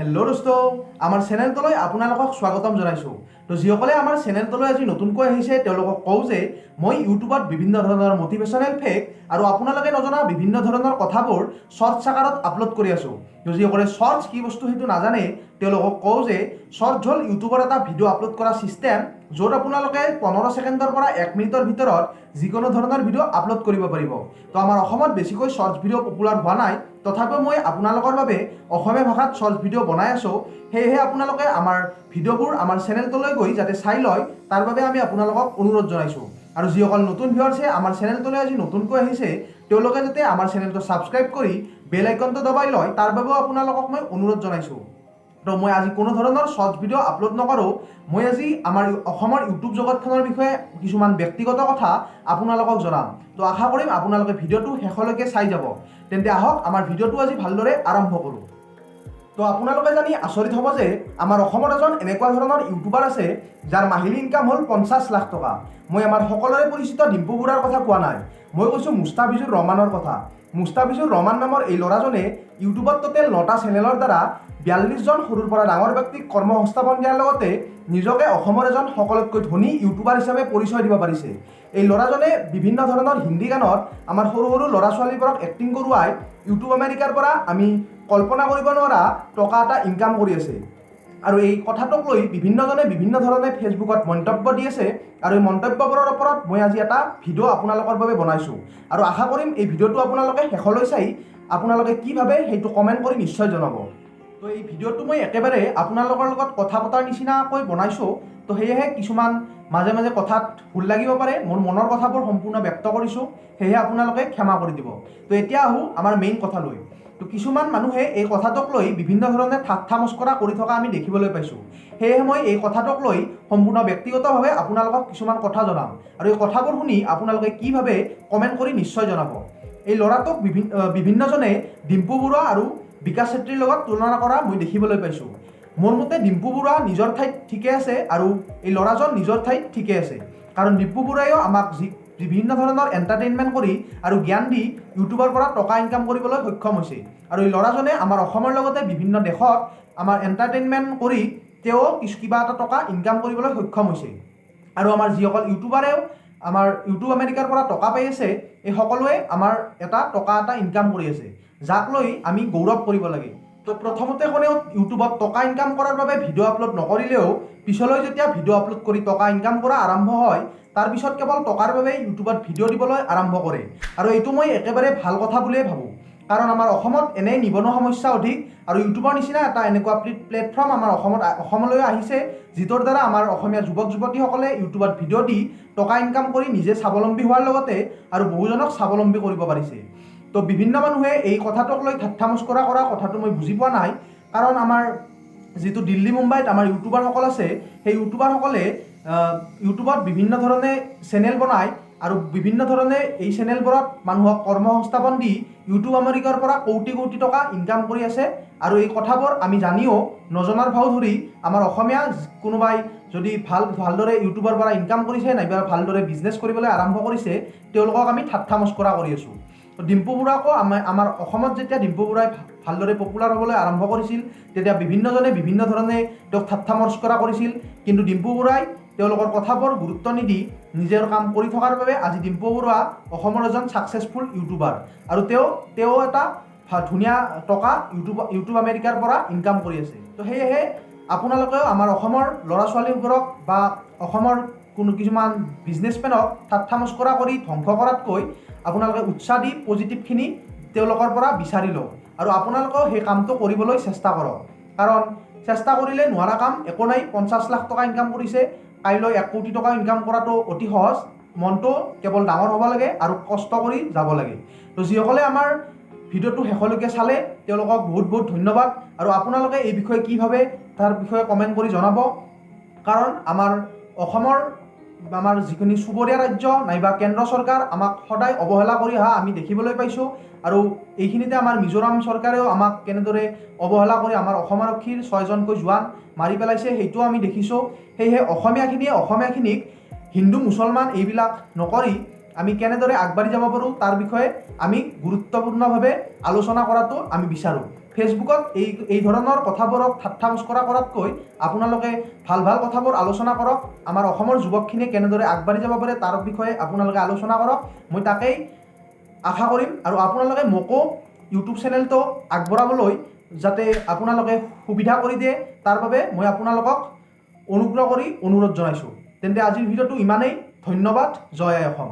Hello' দোস্ত, আমাৰ চেনেলটোলৈ আপোনালোকক স্বাগতম জনাইছোঁ। তো যিসকলে আমাৰ চেনেলটোলৈ আজি নতুনকৈ আহিছে তেওঁলোকক কওঁ যে মই ইউটিউবত বিভিন্ন ধৰণৰ মটিভেশ্যনেল ফেক আৰু আপোনালোকে নজনা বিভিন্ন ধৰণৰ কথাবোৰ শ্বৰ্টছ আকাৰত আপলোড কৰি আছোঁ। তো যিসকলে শ্বৰ্টছ কি বস্তু সেইটো নাজানে তেওঁলোকক কওঁ যে শ্বৰ্টছ হ'ল ইউটিউবৰ এটা ভিডিঅ' আপলোড কৰা ছিষ্টেম, য'ত আপোনালোকে 15 ছেকেণ্ডৰ পৰা 1 মিনিটৰ ভিতৰত যিকোনো ধৰণৰ ভিডিঅ' আপলোড কৰিব পাৰিব। তো আমাৰ অসমত বেছিকৈ শ্বৰ্টছ ভিডিঅ' পপুলাৰ হোৱা নাই, তথাপিও মই আপোনালোকৰ বাবে অসমীয়া ভাষাত শ্বৰ্টছ ভিডিঅ' বনাই আছোঁ। সেয়েহে আপোনালোকে আমাৰ ভিডিঅ'বোৰ আমাৰ চেনেলটোলৈ গৈ যাতে চাই লয় তাৰ বাবে আমি আপোনালোকক অনুৰোধ জনাইছোঁ। আৰু যিসকল নতুন ভিউৱাৰ্ছে আমাৰ চেনেলটোলৈ আজি নতুনকৈ আহিছে তেওঁলোকে যাতে আমাৰ চেনেলটো ছাবস্ক্ৰাইব কৰি বেল আইকনটো দবাই লয় তাৰ বাবেও আপোনালোকক মই অনুৰোধ জনাইছোঁ। তো মই আজি কোনো ধৰণৰ শ্বৰ্টছ ভিডিঅ' আপলোড নকৰোঁ। মই আজি আমাৰ অসমৰ ইউটিউব জগতখনৰ বিষয়ে কিছুমান ব্যক্তিগত কথা আপোনালোকক জনাম। তো আশা কৰিম আপোনালোকে ভিডিঅ'টো শেষলৈকে চাই যাব। তেন্তে আহক আমাৰ ভিডিঅ'টো আজি ভালদৰে আৰম্ভ কৰোঁ। তো আপোনালোকে জানি আচৰিত হ'ব যে আমাৰ অসমত এজন এনেকুৱা ধৰণৰ ইউটিউবাৰ আছে যাৰ মাহিলী ইনকাম হ'ল 50 লাখ টকা। মই আমাৰ সকলোৰে পৰিচিত ডিম্পু বৰুৱাৰ কথা কোৱা নাই, মই কৈছোঁ মুস্তাফিজুৰ ৰহমানৰ কথা। মুস্তাফিজুৰ ৰহমান নামৰ এই ল'ৰাজনে ইউটিউবত টোটেল 9টা চেনেলৰ দ্বাৰা 42জন সৰুৰ পৰা ডাঙৰ ব্যক্তিক কৰ্মসংস্থাপন দিয়াৰ লগতে নিজকে অসমৰ এজন সকলোতকৈ ধনী ইউটিউবাৰ হিচাপে পৰিচয় দিব পাৰিছে। এই ল'ৰাজনে বিভিন্ন ধৰণৰ হিন্দী গানত আমাৰ সৰু সৰু ল'ৰা ছোৱালীবোৰক এক্টিং কৰোৱাই ইউটিউব আমেৰিকাৰ পৰা আমি কল্পনা কৰিব নোৱাৰা টকা এটা ইনকাম কৰি আছে। আৰু এই কথাটোক লৈ বিভিন্নজনে বিভিন্ন ধৰণে ফেচবুকত মন্তব্য দি আছে, আৰু এই মন্তব্যবোৰৰ ওপৰত মই আজি এটা ভিডিঅ' আপোনালোকৰ বাবে বনাইছোঁ। আৰু আশা কৰিম এই ভিডিঅ'টো আপোনালোকে শেষলৈ চাই আপোনালোকে কি ভাবে সেইটো কমেণ্ট কৰি নিশ্চয় জনাব। তো এই ভিডিঅ'টো মই একেবাৰে আপোনালোকৰ লগত কথা পতাৰ নিচিনাকৈ বনাইছোঁ। তো সেয়েহে কিছুমান মাজে মাজে কথাত ভুল লাগিব পাৰে, মোৰ মনৰ কথাবোৰ সম্পূৰ্ণ ব্যক্ত কৰিছোঁ, সেয়েহে আপোনালোকে ক্ষমা কৰি দিব। তো এতিয়া আহোঁ আমাৰ মেইন কথালৈ। তো কিছুমান মানুহে এই কথাটোক লৈ বিভিন্ন ধৰণে ঠাট্টা মস্কৰা কৰি থকা আমি দেখিবলৈ পাইছোঁ। সেয়েহে মই এই কথাটোক লৈ সম্পূৰ্ণ ব্যক্তিগতভাৱে আপোনালোকক কিছুমান কথা জনাম, আৰু এই কথাবোৰ শুনি আপোনালোকে কি ভাবে কমেণ্ট কৰি নিশ্চয় জনাব। এই ল'ৰাটোক বিভিন্নজনে ডিম্পু বৰুৱা আৰু বিকাশ চেত্ৰীৰ লগত তুলনা কৰা মই দেখিবলৈ পাইছোঁ। মোৰ মতে ডিম্পু বৰুৱা নিজৰ ঠাইত ঠিকে আছে আৰু এই ল'ৰাজন নিজৰ ঠাইত ঠিকে আছে, কাৰণ ডিম্পু বৰুৱাইও আমাক বিভিন্ন ধৰণৰ এণ্টাৰটেইনমেণ্ট কৰি আৰু জ্ঞান দি ইউটিউবৰ পৰা টকা ইনকাম কৰিবলৈ সক্ষম হৈছে। আৰু এই ল'ৰাজনে আমাৰ অসমৰ লগতে বিভিন্ন দেশত আমাৰ এণ্টাৰটেইনমেণ্ট কৰি তেওঁ কিবা এটা টকা ইনকাম কৰিবলৈ সক্ষম হৈছে। আৰু আমাৰ যিসকল ইউটিউবাৰেও আমাৰ ইউটিউব আমেৰিকাৰ পৰা টকা পাই আছে, এই সকলোৱে আমাৰ এটা ইনকাম কৰি আছে, যাক লৈ আমি গৌৰৱ কৰিব লাগে। তো প্ৰথমতে কোনেও ইউটিউবত টকা ইনকাম কৰাৰ বাবে ভিডিঅ' আপলোড নকৰিলেও পিছলৈ যেতিয়া ভিডিঅ' আপলোড কৰি টকা ইনকাম কৰা আৰম্ভ হয় তাৰপিছত কেৱল টকাৰ বাবে ইউটিউবত ভিডিঅ' দিবলৈ আৰম্ভ কৰে। আৰু এইটো মই একেবাৰে ভাল কথা বুলিয়েই ভাবোঁ, কাৰণ আমাৰ অসমত এনে নিবনুৱা সমস্যা অধিক, আৰু ইউটিউবৰ নিচিনা এটা এনেকুৱা প্লেটফৰ্ম আমাৰ অসমলৈ আহিছে যিটোৰ দ্বাৰা আমাৰ অসমীয়া যুৱক যুৱতীসকলে ইউটিউবত ভিডিঅ' দি টকা ইনকাম কৰি নিজে স্বাৱলম্বী হোৱাৰ লগতে আৰু বহুজনক স্বাৱলম্বী কৰিব পাৰিছে। তো বিভিন্ন মানুহে এই কথাটোক লৈ ঠাট্টা মস্কৰা কৰা কথাটো মই বুজি পোৱা নাই, কাৰণ আমাৰ যিটো দিল্লী মুম্বাইত আমাৰ ইউটিউবাৰসকল আছে সেই ইউটিউবাৰসকলে ইউটিউবত বিভিন্ন ধৰণে চেনেল বনায় আৰু বিভিন্ন ধৰণে এই চেনেলবোৰত মানুহক কৰ্মসংস্থাপন দি ইউটিউব আমেৰিকাৰ পৰা কোটি কোটি টকা ইনকাম কৰি আছে। আৰু এই কথাবোৰ আমি জানিও নজনাৰ ভাও ধৰি আমাৰ অসমীয়া কোনোবাই যদি ভালদৰে ইউটিউবৰ পৰা ইনকাম কৰিছে নাইবা ভালদৰে বিজনেছ কৰিবলৈ আৰম্ভ কৰিছে তেওঁলোকক আমি ঠাট্টা মস্কৰা কৰি আছোঁ। ডিম্পু বৰুৱাকো আমাৰ অসমত যেতিয়া ডিম্পু বৰুৱাই ভালদৰে পপুলাৰ হ'বলৈ আৰম্ভ কৰিছিল তেতিয়া বিভিন্নজনে বিভিন্ন ধৰণে তেওঁক ঠাট্টা মস্কৰা কৰিছিল, কিন্তু ডিম্পু বৰুৱাই তেওঁলোকৰ কথাবোৰ গুৰুত্ব নিদি নিজৰ কাম কৰি থকাৰ বাবে আজি ডিম্পু বৰুৱা অসমৰ এজন ছাকচেছফুল ইউটিউবাৰ, আৰু তেওঁ এটা ধুনীয়া টকা ইউটিউব আমেৰিকাৰ পৰা ইনকাম কৰি আছে। তো সেয়েহে আপোনালোকেও আমাৰ অসমৰ ল'ৰা ছোৱালীবোৰক বা অসমৰ কিছুমান বিজনেছমেনক ঠাট্টা মস্কৰা কৰি ধ্বংস কৰাতকৈ আপোনালোকে উৎসাহ দি পজিটিভখিনি তেওঁলোকৰ পৰা বিচাৰি লওক, আৰু আপোনালোকেও সেই কামটো কৰিবলৈ চেষ্টা কৰক, কাৰণ চেষ্টা কৰিলে নোৱাৰা কাম একো নাই। 50 লাখ টকা ইনকাম কৰিছে, কাইলৈ 1 কোটি টকা ইনকাম কৰাটো অতি সহজ, মনটো কেৱল ডাঙৰ হ'ব লাগে আৰু কষ্ট কৰি যাব লাগে। তো যিসকলে আমাৰ ভিডিঅ'টো শেষলৈকে চালে তেওঁলোকক বহুত বহুত ধন্যবাদ, আৰু আপোনালোকে এই বিষয়ে কি ভাবে তাৰ বিষয়ে কমেণ্ট কৰি জনাব, কাৰণ আমাৰ যিখিনি চুবুৰীয়া ৰাজ্য নাইবা কেন্দ্ৰ চৰকাৰ আমাক সদায় অৱহেলা কৰি অহা আমি দেখিবলৈ পাইছোঁ, আৰু এইখিনিতে আমাৰ মিজোৰাম চৰকাৰেও আমাক কেনেদৰে অৱহেলা কৰি আমাৰ অসম আৰক্ষীৰ 6জনকৈ জোৱান মাৰি পেলাইছে সেইটোও আমি দেখিছোঁ। সেয়েহে অসমীয়াখিনিক হিন্দু মুছলমান এইবিলাক নকৰি আমি কেনেদৰে আগবাঢ়ি যাব পাৰোঁ তাৰ বিষয়ে আমি গুৰুত্বপূৰ্ণভাৱে আলোচনা কৰাটো আমি বিচাৰোঁ। ফেচবুকত এই ধৰণৰ কথাবোৰক ঠাট্টা মস্কৰা কৰাতকৈ আপোনালোকে ভাল ভাল কথাবোৰ আলোচনা কৰক। আমাৰ অসমৰ যুৱকখিনিয়ে কেনেদৰে আগবাঢ়ি যাব পাৰে তাৰ বিষয়ে আপোনালোকে আলোচনা কৰক। মই তাকেই আশা কৰিম আৰু আপোনালোকে মোকো ইউটিউব চেনেলটো আগবঢ়াবলৈ যাতে আপোনালোকে সুবিধা কৰি দিয়ে তাৰ বাবে মই আপোনালোকক অনুগ্ৰহ কৰি অনুৰোধ জনাইছোঁ। তেন্তে আজিৰ ভিডিঅ'টো ইমানেই। ধন্যবাদ। জয় আই অসম।